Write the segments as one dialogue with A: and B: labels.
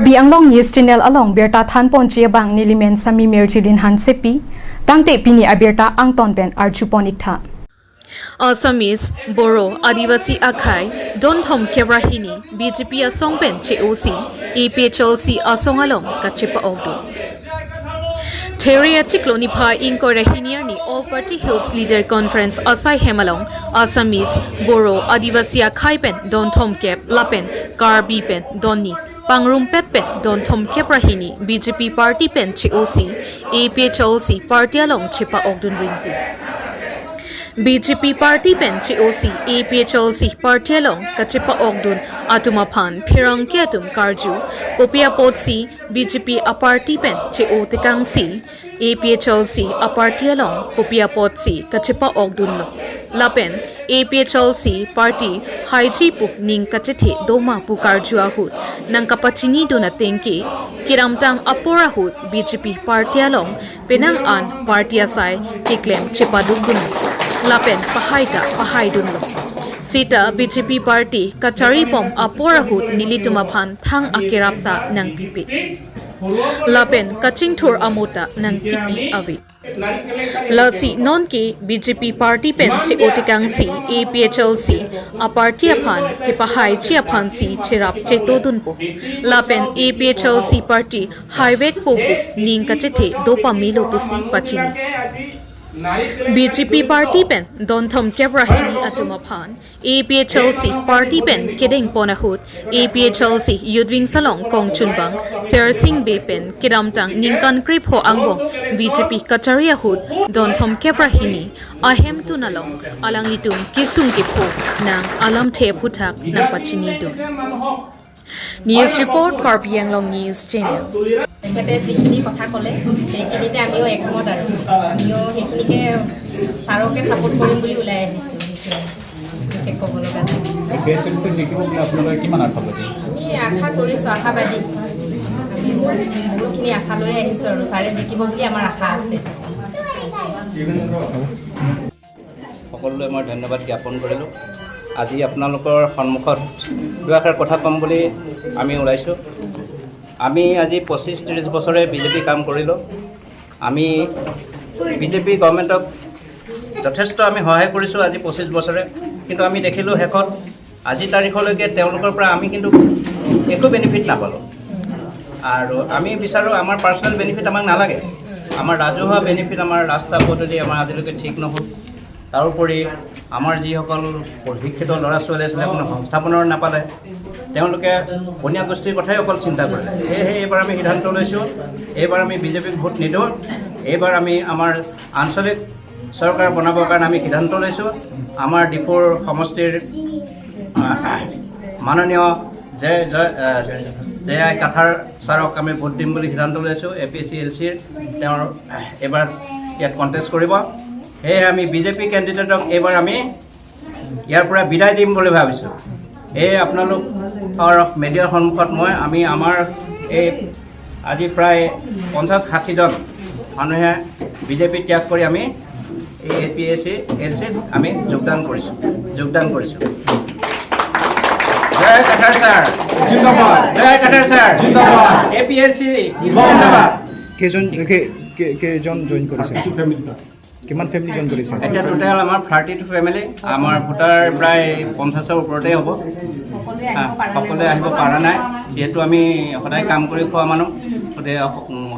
A: Karbi anglong news channel along berta than ponchia bang nilimen sami merjilin han sepi tangte pini abirta angton ben archuponiktha
B: Assamese, Boro, Adivasi Akhei, Donthom Kebrahini, BJP Asong Ben Chepa-Ok, Aphlc Asong along Chepa-Ok. Theria Chiklonipa Inkorahiniarni All Party Hills Leader Conference Asai Hemalong, Assamese, Boro, Adivasi Akhei Ben, Donthom Kep, Lapen, Karbi Ben, Donni. Pangrum Pet Pen, Donthom Kebrahini, BJP Party Pen Chepa-Ok, Aphlc Party along Chepa-Ok Dun Ringti. BJP Party Pen Chepa-Ok, Aphlc Party along Chepa-Ok Dun Atumaphan, Phirang Kiatum Karju, Kopia Potsi, BJP a Party Pen Chepa-Ok Si, Aphlc a Party along Kopia Potsi, Chepa-Ok Dun Lo. Lapen, Aphlc Party Haiji Puk Ning Kachethe Doma Pukarju Ahut, Nang Kapachini Donatengke, Kiramtang Aporahut, BJP Party along Penang An Party Asai, Kiklem Chepa-Duk Lapen Pahai Dunlo. Sita BJP Party Kachari Pom Aporahut Nilitumaphan Thang Akirapta Nang Pipi. Lapen Kaching Thur Amota Nang Pipi Avi. Lasi non ke BJP Party Pen Chepa-Ok Si Aphlc a Party Aphan ke Pahai Chiaphan Si Chirap Cheto Dunpo. Lapen Aphlc Party Highway Popu Ning Kachethe Dopa Milo Pusi Pachini. BJP Party Pen Donthom Kebrahini Atumaphan, Aphlc Party Pen Kedeng Ponahut, Aphlc Yudwing Salong Kongchunbang, Sersing Bay Pen Kidamtang Ningkan Krip Ho Angbong, BJP Kachariahut, Donthom Kebrahini, Ahem Tunalong, Alangitun Kisung Kipo, Nang Alam Te Putak Nang Pachinido. News Report Karbi Anglong News Channel.
C: তেখেতে যিখিনি কথা ক'লে সেইখিনিতে আমিও একমত আৰু আমিও সেইখিনিকে ছাৰকে ছাপোৰ্ট কৰিম বুলি ওলাই আহিছোঁ বিশেষ ক'ব লগা আমি আশা কৰিছোঁ আশাবাদী আমি বহুখিনি আশা লৈ আহিছোঁ আৰু ছাৰে জিকিব বুলি আমাৰ আশা আছে
D: সকলোলৈ মই ধন্যবাদ জ্ঞাপন কৰিলোঁ আজি আপোনালোকৰ সন্মুখত দুআষাৰ কথা ক'ম বুলি আমি ওলাইছোঁ আমি আজি 25-30 বছৰে বিজেপি কাম কৰিলোঁ আমি বিজেপি গভৰ্ণমেণ্টক যথেষ্ট আমি সহায় কৰিছোঁ আজি 25 বছৰে কিন্তু আমি দেখিলোঁ শেষত আজি তাৰিখলৈকে তেওঁলোকৰ পৰা আমি কিন্তু একো বেনিফিট নাপালোঁ আৰু আমি বিচাৰোঁ আমাৰ পাৰ্চনেল বেনিফিট আমাক নালাগে আমাৰ ৰাজহুৱা বেনিফিট আমাৰ ৰাস্তা পদূলি আমাৰ আজিলৈকে ঠিক নহ'ল তাৰোপৰি আমাৰ যিসকল শিক্ষিত ল'ৰা ছোৱালী আছিলে কোনো সংস্থাপনৰ নাপালে তেওঁলোকে বনিয়া গোষ্ঠীৰ কথাই অকল চিন্তা কৰিলে সেয়েহে এইবাৰ আমি সিদ্ধান্ত লৈছোঁ এইবাৰ আমি বিজেপিক ভোট নিদিওঁ এইবাৰ আমি আমাৰ আঞ্চলিক চৰকাৰ বনাবৰ কাৰণে আমি সিদ্ধান্ত লৈছোঁ আমাৰ ডিফুৰ সমষ্টিৰ মাননীয় জে আই কাঠাৰ ছাৰক আমি ভোট দিম বুলি সিদ্ধান্ত লৈছোঁ APCLCৰ তেওঁৰ এইবাৰ ইয়াত কণ্টেষ্ট কৰিব সেয়ে আমি বিজেপি কেণ্ডিডেটক এইবাৰ আমি ইয়াৰ পৰা বিদায় দিম বুলি ভাবিছোঁ এই আপোনালোকৰ মিডিয়াৰ সন্মুখত মই আমি আমাৰ এই আজি প্ৰায় 50-60 জন মানুহে বিজেপি ত্যাগ কৰি আমি এই APCLCত আমি যোগদান কৰিছোঁ জয় কাঠাৰ ছাৰ জিন্দাবাদ জয় কাঠাৰ ছাৰ জিন্দাবাদ APLC জিন্দাবাদ
E: কেইজন জইন কৰিছে কিমান ফ্যামিলি জইন কৰিছে
D: এটা টোটাল আমাৰ 32 ফ্যামিলি আমাৰ ভোটাৰ প্ৰায় 50ৰ ওপৰতে হ'ব সকলোৱে আহিব পৰা নাই যেহেতু আমি সদায় কাম কৰি খোৱা মানুহ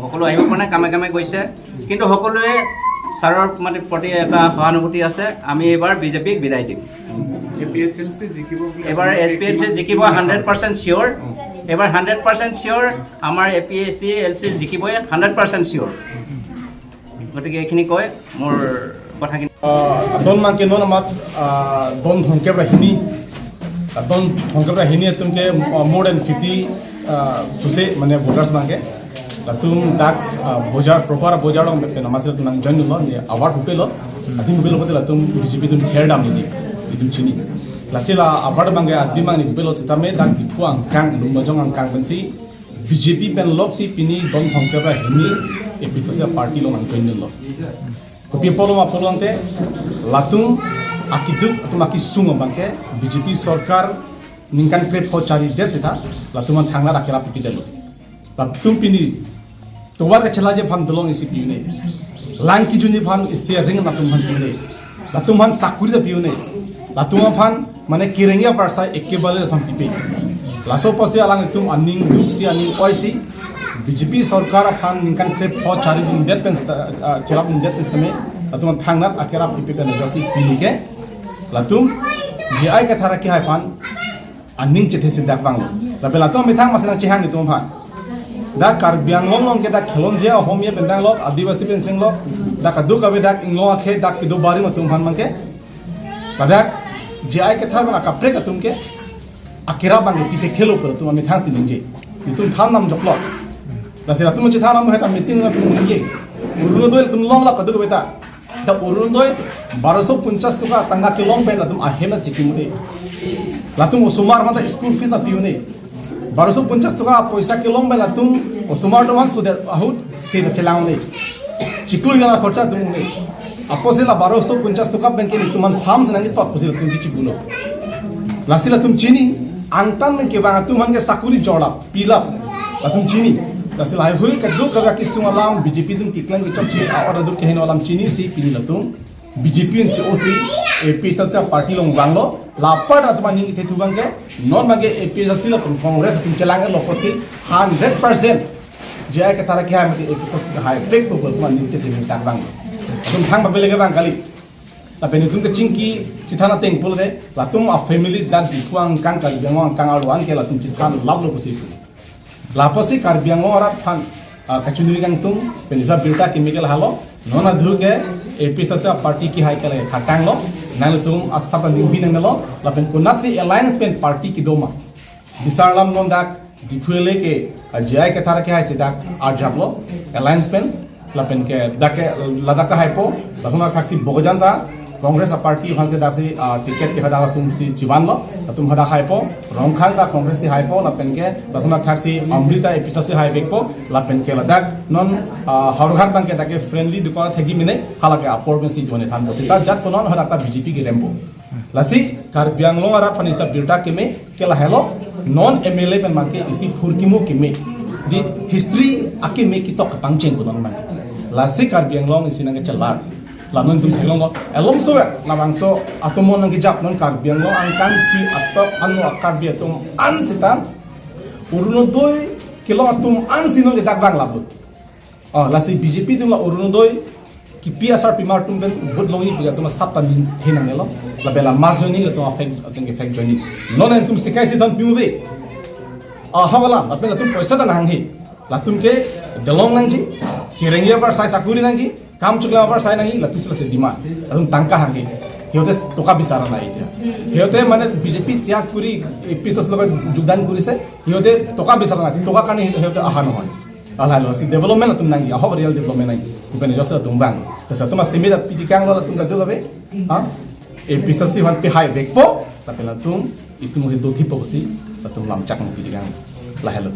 D: সকলো আহিব পৰা নাই কামে গৈছে কিন্তু সকলোৱে ছাৰৰ প্ৰতি এটা সহানুভূতি আছে আমি এবাৰ বিজেপিক বিদায় দিম এবাৰ APLC জিকিব 100% চিয়ৰ এবাৰ 100% চিয়ৰ আমাৰ APLC জিকিবই 100% চিয়ৰ গতিকে এইখিনি কয় মোৰ কথাখিনি
F: don mangke non amat don thongke brahini tumke more than 50 suse mane voters mangke tum dak bojar proper bojar dong pe namasel tunang join lo ni award hupelo adim hupelo hotel tum BJP tum hair dam ni tum chini lasila award mangke adim mangni hupelo sitame dak dipuang kang lumajong ang kang bensi BJP pen loksi pini don thongke brahini episode party lo mang join lo kopi polo apolonte latung akiduk atau makisung bangke BJP sarkar ningkan krep ho cari des eta latuman thangla rakela pipi delu latum pini towa ka chela je phan dolong isi piune lang ki juni phan isi ring latum phan piune latum phan sakuri da piune latum phan mane kirengia parsa ekkebale latum pipe laso pasi alang tum aning duksi aning oisi BJP sarkar phan ningkan klip ho chari din det pen cherap din det istame latum thangnat akera pipe ka negasi pinike latum GI ka thara ki hai phan aning chethe sidak banglo labe latum mithang masana chihang ni tum phan da karbiang long ke da khelon je homie bendang lok adivasi penseng lok da kadu ka bedak inglo akhe da kido bari ma tum phan manke badak GI ke thar bana kapre ka tum ke akira bange pite khelo par tum mithang si ninje tum tham nam joklo da se tum che tham nam heta meeting na tum ninje uruno doi tum long la kadu ka beta da uruno doi 1250 tuka tanga ki long pen tum ahena chikimude latum usumar mata school fees na piune 1250 tuka paisa ki long pen latum usumar to man so that ahut se na chelang ne chiklu yana khorcha tum ne aposila 1250 tuka bank ni tuman farms na ni to aposila tum chikulo lasila tum chini antan men ke bang tum hange sakuri jola pila latum chini lasila hai hui ka du ka kisung alam BJP tum tiklang ki chok chi or adu ke hin alam chini si pini latum BJP and OC APSC party long banglo lapar atma ning ke tu bangke non bangke APSC la congress tum chelang lo kosi 100% jai ka tara kya mate APSC ka high fake to atma ning te tim tak bang tum thang babele ga bang kali la peni tum ke chingki chithana teng pol de la tum a family dan kuang kang kal bengong kang alwan ke la tum chithan lab lo kosi la posi kar bengong ora phan kachunuri kang tum penisa bilta chemical halo nona dhuke APSC party ki hai kala khatang lo nang tum asaba ning binang lo la pen kunaksi alliance pen party ki doma bisarlam non dak dikhuele ke jai ke thara ke hai sidak arjap lo alliance pen la pen ke dake ladaka hai po lasona thaksi bogojanta congress party hanse daksi ticket ke hada tum si jiwan lo tum hada hai po rongkhang da congress si hai po la pen ke lasona thaksi amrita APSC hai bek po la pen ke ladak non harghar bang ke dake friendly dukana thegi mine halake apor ben si jone than bosi ta jat ponon hada ta BJP ke lempo lasi karbiang lo ara panisa birta ke me ke la hello non MLA pen manke isi phurkimo ke me di history ake me ki tok pangcheng ponon manke lasi karbiang long isi nang chalar lamun tum thelong lo elom so labang so atomon nang jap non karbiang lo angkan ki atop anu akar bi atom an sitan uruno doi kilo atum an sino ke dak bang labu lasi BJP tum la uruno doi ki PSR primar tum ben vote longi bi atom saptan hinang lo la bela mazoni to affect joni non en tum sikai sitan pimuve hawala apela tum paisa da nang he latum ke delong nang ji kirengia par sai sakuri nang ji kam chukla par sai nang latum sila se dima latum tangka hange heote toka bisara na itia heote mane BJP tyag kuri episodes loga jugdan kuri se heote toka bisara na toka kani heote ahano hoy ala lo si development latum nang ya hob real development nang kubene josa tumbang sa tuma simida pitikang lo latum ka dogabe episodes si han pe hai bekpo lapela tum itu mo do tipo si latum lam chak mo pitikang la hello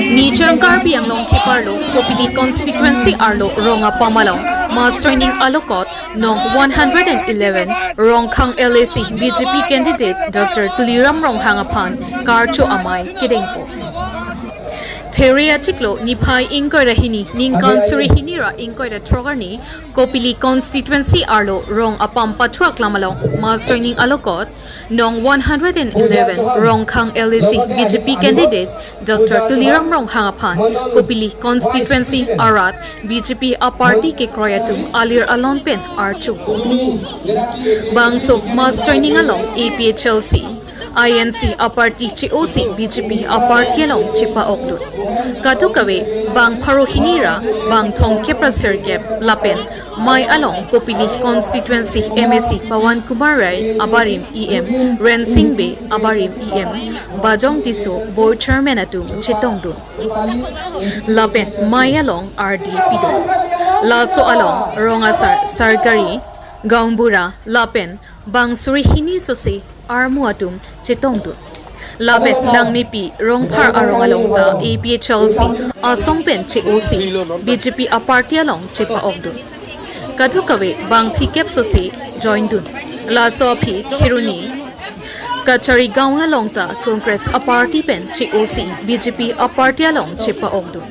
B: Nichang Karbiang Long Kiparlo, Kopili constituency Arlo, Ronga Pamalong, Mas Training Alokot, Nong 111, Rongkhang LAC, BJP candidate Dr. Tuliram Ronghangapan, Karcho Amai, Kidengpo. Teria Chiklo, Nipai Inkoy Rahini, Ninkan Surihini Ra Inkoy Trogarni, Kopili constituency Arlo, Rong Apam Patwa Klamalong, Mas Training Alokot, Nong 111, Rongkhang LAC, BJP candidate Dr. Tuliram Ronghangapan, Kopili constituency Arat, BJP a party ke Kroyatum, Alir Alon Pen, Archu. Bangso, Mas Training Along, APHLC. INC a party COC BJP a party along Chepa-Ok Katukawe bang Parohinira bang Thong Kepra Serkep Lapen Mai along Kopili constituency MSC Pawan Kumar Rai Abarim EM Ren Singbe Abarim EM Bajong Tiso Board Chairman Atum Chitongdun Lapen Mai along RD Pido Laso along Rongasar Sargari Gaumbura Lapen bang Surihini Sose Armu atum Chitongdu Labet Langnipi Rongphar Arong along the APHLC Asong Pen COC BJP a party along Chepa-Ok Kadukawe Bang Pikep Sose join dun La Sophie Kiruni Kachari Gaunga Longta Congress a party pen COC BJP a party along Chepa-Ok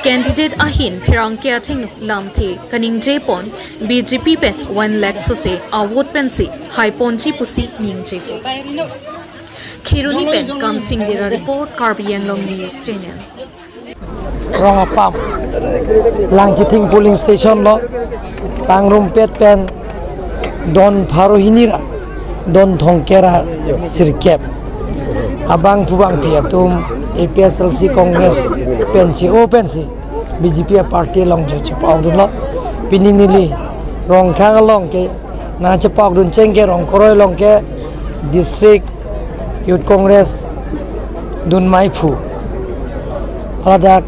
B: Candidate Ahin Pirangkia Thing Lamthi Kaning Jepon BJP pen 1 lakh so say a vote pen si high ponji pusi ning jepo Kiruni pen kam sing dira report Karbi Anglong News Channel
G: Rong apam lang chiting polling station lo pangrum pet pen don pharohinira don thongkera sirkep abang pubang piatum APSLC Congress pensi opensi BJP party long Chepa-Ok lo pininili rong khang long ke na Chepa-Ok dun chengke rong koroi long ke district youth congress dun maifu aladak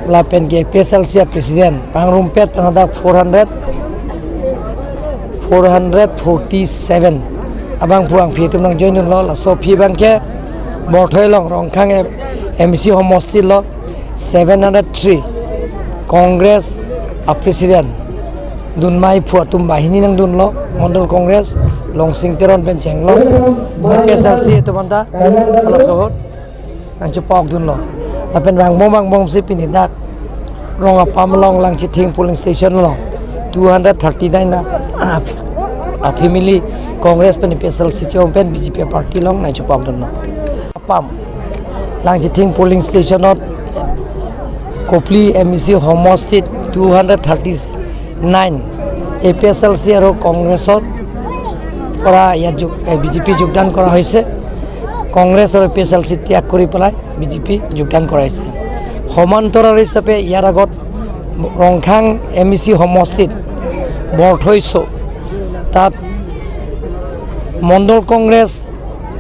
G: la pen ke APSLC president pangrum pet panadak 447 abang puang phi tum nang join lo la so phi bang ke bor thoi long rong khang MC homosti lo 703 congress a president dun mai phu tum bahini nang dun lo mondol congress long sing teron pen cheng lo APSLC to manda ala sohot ang Chepa-Ok dun lo la pen rang bong si pinidak rong apam long lang chiting polling station lo 239 na a family congress pen APSLC open BJP party long na Chepa-Ok dun lo apam lang chiting polling station not Kopli MEC homostit 239 APSLC aro congressor kora ya BJP যোগদান kora hoise congress aro APSLC ত্যাগ kori pelai BJP যোগদান kora hoise homantorar hisabe yar agot rongkhang MEC homostit borthoiso tat মণ্ডল কংগ্ৰেছ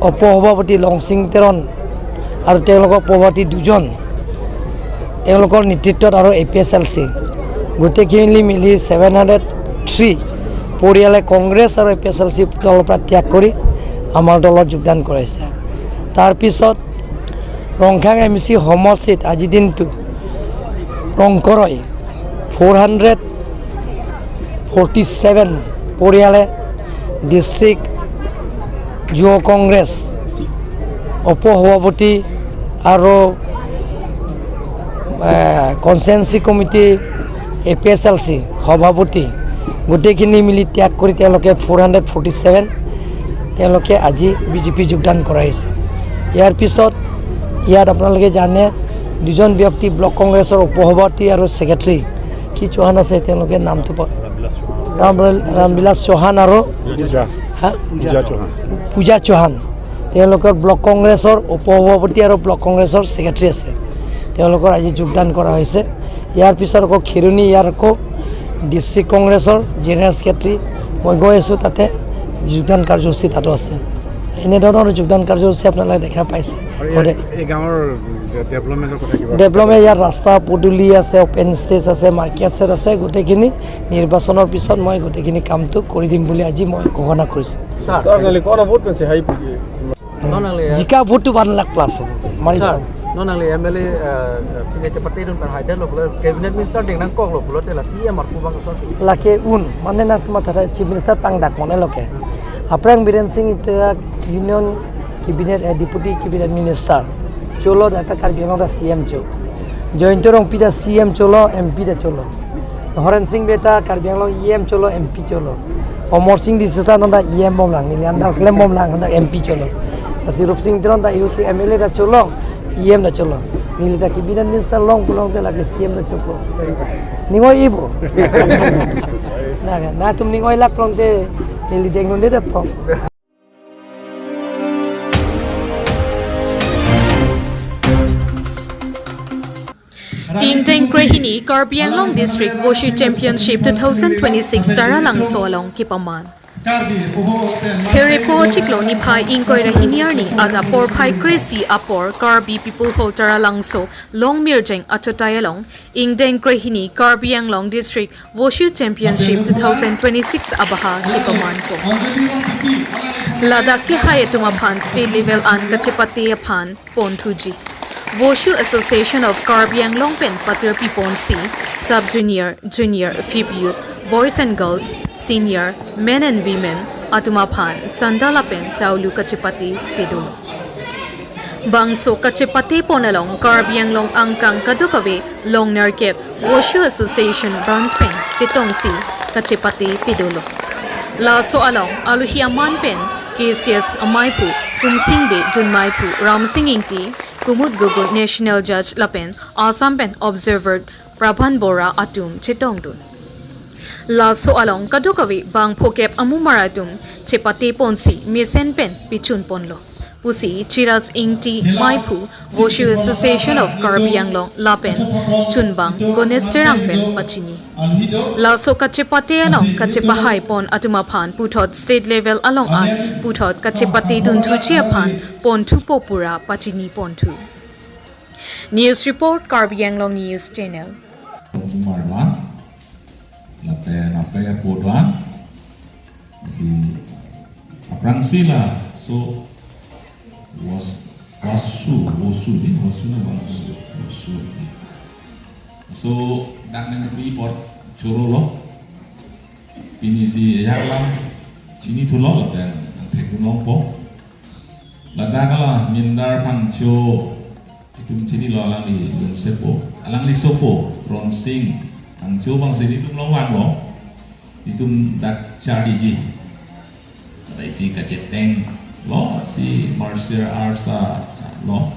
G: উপসভাপতি লংসিং তেৰণ আৰু তেওঁলোকৰ সভাপতি দুজন তেওঁলোকৰ নেতৃত্বত আৰু APSLC গোটেইখিনি মিলি 703 পৰিয়ালে কংগ্ৰেছ আৰু APSLC দলৰ পৰা ত্যাগ কৰি আমাৰ দলত যোগদান কৰিছে তাৰ পিছত ৰংখাং MEC সমষ্টিত আজি দিনটো ৰংকৰই 447 পৰিয়ালে ডিস্ট্ৰিক্ট যুৱ কংগ্ৰেছ উপসভাপতি আৰু কনষ্টেন্সি কমিটি APSLC সভাপতি গোটেইখিনি মিলি ত্যাগ কৰি তেওঁলোকে 447 তেওঁলোকে আজি BJP যোগদান কৰাইছে ইয়াৰ পিছত ইয়াত আপোনালোকে জানে দুজন ব্যক্তি ব্লক কংগ্ৰেছৰ উপসভাপতি আৰু সেক্ৰেটাৰী কি চৌহান আছে তেওঁলোকে নামটো ৰামবিলাস চৌহান আৰু পূজা চৌহান তেওঁলোকৰ ব্লক কংগ্ৰেছৰ উপসভাপতি আৰু ব্লক কংগ্ৰেছৰ সেক্ৰেটাৰী আছে তেওঁলোকৰ আজি যোগদান কৰা হৈছে ইয়াৰ পিছত আকৌ খিৰুনি ইয়াৰ আকৌ ডিস্ট্ৰিক্ট কংগ্ৰেছৰ জেনেৰেল সেক্ৰেটাৰী মই গৈ আছোঁ তাতে যোগদান কাৰ্যসূচী তাতো আছে এনেধৰণৰ যোগদান কাৰ্যসূচী আপোনালোকে দেখা পাইছে
E: এই গাঁৱৰ
G: ডেভেলপমেণ্ট ইয়াত ৰাস্তা পদূলি আছে অপেন ষ্টেজ আছে মাৰ্কেট চেট আছে গোটেইখিনি নিৰ্বাচনৰ পিছত মই গোটেইখিনি কামটো কৰি দিম বুলি আজি মই ঘোষণা কৰিছোঁ জিকা ভোটটো 1 লাখ প্লাছ হ'ব মাৰি চাওঁ
H: non ang MLA pinay partai dun par haidar lo cabinet minister ding nang kok lo pulo tela CM mar kubang so
G: lake un mane na tuma thara chief minister pangdak mone loke aprang biren singh ite union cabinet deputy cabinet minister cholo data karbiano da CM cho jointorong pida CM cholo MP da cholo horen singh beta karbiano EM cholo MP cholo omor singh disata nanda EM bom lang ni andar klem bom lang nanda MP cholo asirup singh tron da UC MLA da cholo EM na cholo nilita cabinet minister long pulong te lagi CM na cholo ningoy ibo na tum ningoy lak long te nilita ngon de po
B: Ingdeng Krehini Karbi Anglong District Wushu Championship 2026 Taralang Solong Kipaman Terepo Chikloni Pai Inkoy Rahiniarni Ada Por Pai Kresi Apor Karbi People Ho Taralangso Long Mirjeng Atotayalong Ingdeng Krehini Karbi Anglong District Wushu Championship 2026 Abaha Kipaman Ko Ladakh ke Hayatuma Phan State Level An Kachepati Phan Ponthuji Wushu Association of Karbi Anglong Pen Patir Pipon C Sub Junior Junior Fib Youth boys and girls, senior, men and women, atumaphan, sandalapen, taulu kachipati, pedo. Bangso kachipati ponalong, karbiang long angkang kadukawe, long narkep, Wushu Association Branspen, Chitongsi, kachipati, pedolo. Laso along, aluhiaman pen, KCS Amaipu, Kumsingbe, Dunmaipu, Ramsingingti, Kumut Gugu National Judge Lapen, Assam Pen Observer, Prabhan Bora Atum, Chitongdun. Laso along, kadukawe, bang pokep amumaratum, Chepate Ponsi, Mesen Pen, Pichun Ponlo. Pusi, Chiras Ingti, Maipu, Wushu Association of Karbianglong, Lapen, Chunbang, Gonesterang Pen, Pachini. Laso Kachepate along, Kachepahai Pon Atumaphan, Putot State Level along at Putot Kachepate Duntuchiapan, Pon Tupopura, Pachini Pontu. News Report, Karbianglong News Channel.
I: Marwan, Lapen apa ya Podwan, si Aphlc lah, so Wushu ni Wushu. So dak nang report curo lo, ini si yaklam sini tu lo dan tekun lompo. Lada kala mindar pangcio itu sini lo alang di sepo, alang di sopo, ronsing, pangcio bang sini tu melawang lo, itu dak cari ji, ada isi kaceteng. Lo si martial arts lo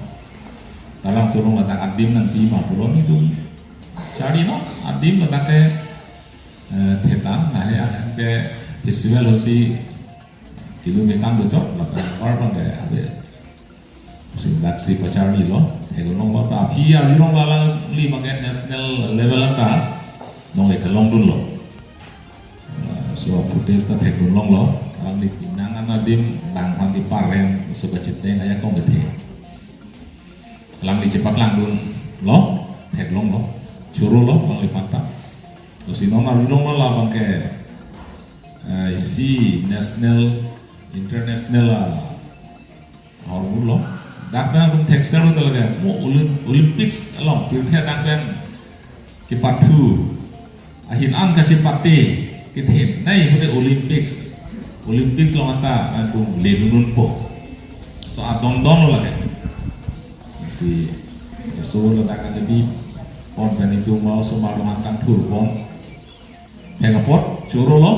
I: talang suruh letak adim nanti mah pulau itu cari no adim letak ke tetan nah ya ke festival si kilo mekan bocor letak orang ke ada si si pacari lo hego nong lo tapi ya orang lalang lima ke national level anda nong ke long dun lo so putih sta hego nong lo orang di pinangan adim bang panti paren sebacit teng ayah kong gede lang di cepat langdun lo headlong lo curu lo bang lipata terus inona lo lah bang ke isi national international hormon lo dakna bang tekstil lo talaga mau Olympics along pilih dakna kipatu ahin an kacipati kita nai mode Olympics lo ngata aku lenunun po so adon lo lagi si so lo tak jadi pon kan itu mau semua makan turbon hengapot curo lo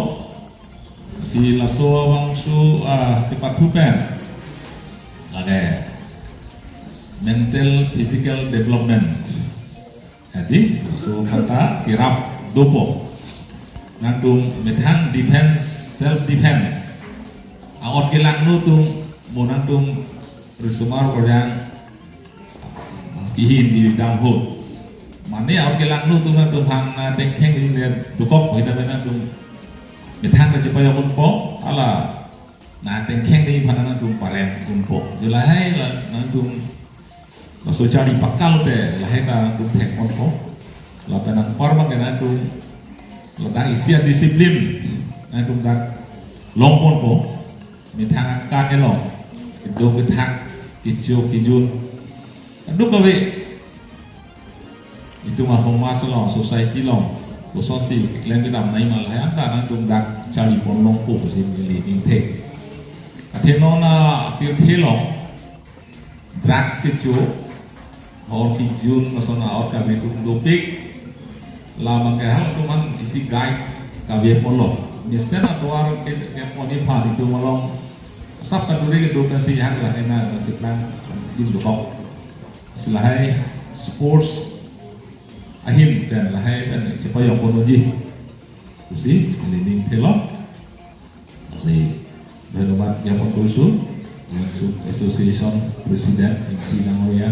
I: si laso wangsu kepat hupen lagi mental physical development jadi so kata kirap dopo nandung medhang defense self defense awat kilang nu tung monang tung resumar kodang kihin di bidang hut mane awat kilang nu tung tung hang tengkeng di dukok kita bena tung medhang ke Cepaya unpo ala na tengkeng di panana tung paren unpo julai la tung maso cari pakal de lahai na tung tek unpo la penang parma kena tung ladang isia disiplin na tung dak longpon po mitang kake long itu betak kicau kijun aduk kawe itu mah pemas long society long kusosi iklan kita nai malah anda nang tung dak cari pon longpo sih milih intake atenona pil long drugs kicau or kijun masana or kabe tung dopik lama kehal cuman isi guides kabe pon long Nyesena tuar ke poni padi itu malong sab kaduri edukasi yang lah ena ciplan di dukok selahai sports ahin dan lahai dan Cepaya ponoji usi keliling telo usi berdebat yang berkusul untuk association presiden Inti Namoya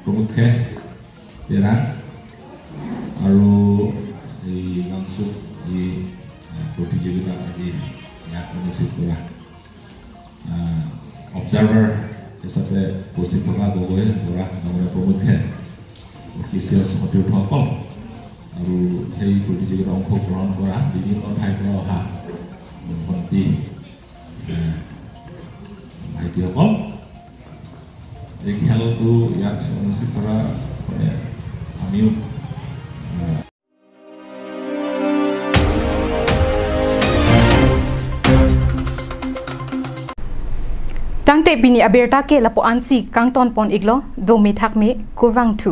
I: Pemukhe Terang lalu di langsung di pertunjukan lagi yang mengisi pula observer sampai posisi pernah gue pura namanya pemukhe official hotel protokol lalu hei pertunjukan ongkok peron pura di non hai pro ha penting hai tiokol jadi hal itu yang mengisi pura amiu
A: Tangte bini aberta ke lapo ansi kang ton pon iglo do me thak me kurwang thu